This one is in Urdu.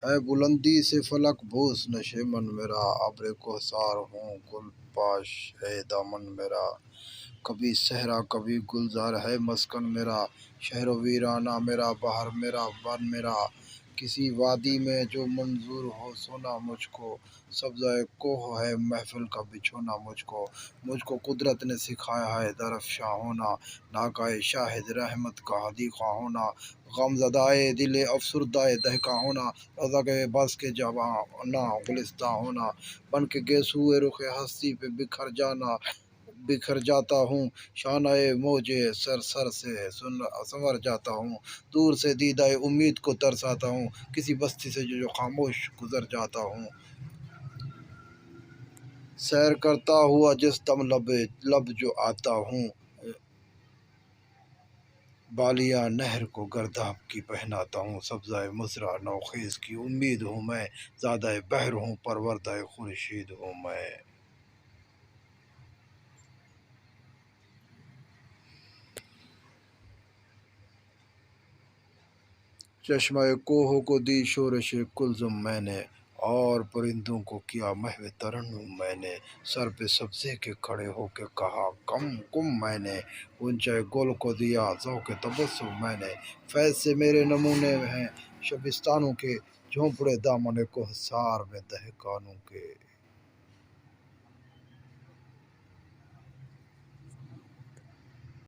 ہے بلندی سے فلک بوس نشے من میرا، ابر کوثر ہوں گل پاش ہے دامن میرا، کبھی صحرا کبھی گلزار ہے مسکن میرا، شہر و ویرانہ میرا بہر میرا ون میرا، کسی وادی میں جو منظور ہو سونا مجھ کو، سبزہ کوہ ہے محفل کا بچھونا مجھ کو قدرت نے سکھایا ہے درفشاں ہونا، ناکائے شاہد رحمت کا حدیقہ ہونا، غم زدائے دل افسردہ دہکا ہونا، رضا کے بس کے جوانا گلستہ ہونا، بن کے گیسوئے رخ ہستی پہ بکھر جاتا ہوں، شانہ موجے سر سے سنور جاتا ہوں، دور سے دیدہ امید کو ترساتا ہوں، کسی بستی سے جو خاموش گزر جاتا ہوں، سیر کرتا ہوا جس دم لب جو آتا ہوں، بالیاں نہر کو گرداب کی پہناتا ہوں، سبزہ مزرع نوخیز کی امید ہوں میں، زادہ بحر ہوں پروردہ خورشید ہوں میں۔ چشمہ کوہ کو دی شورش کلزم میں نے، اور پرندوں کو کیا محو ترنم میں نے، سر پہ سبزے کے کھڑے ہو کے کہا کم میں نے، غنچۂ گل کو دیا ذوق تبسم میں نے، فیض سے میرے نمونے ہیں شبستانوں کے، جھونپڑے دامن کوہسار میں دہقانوں کے۔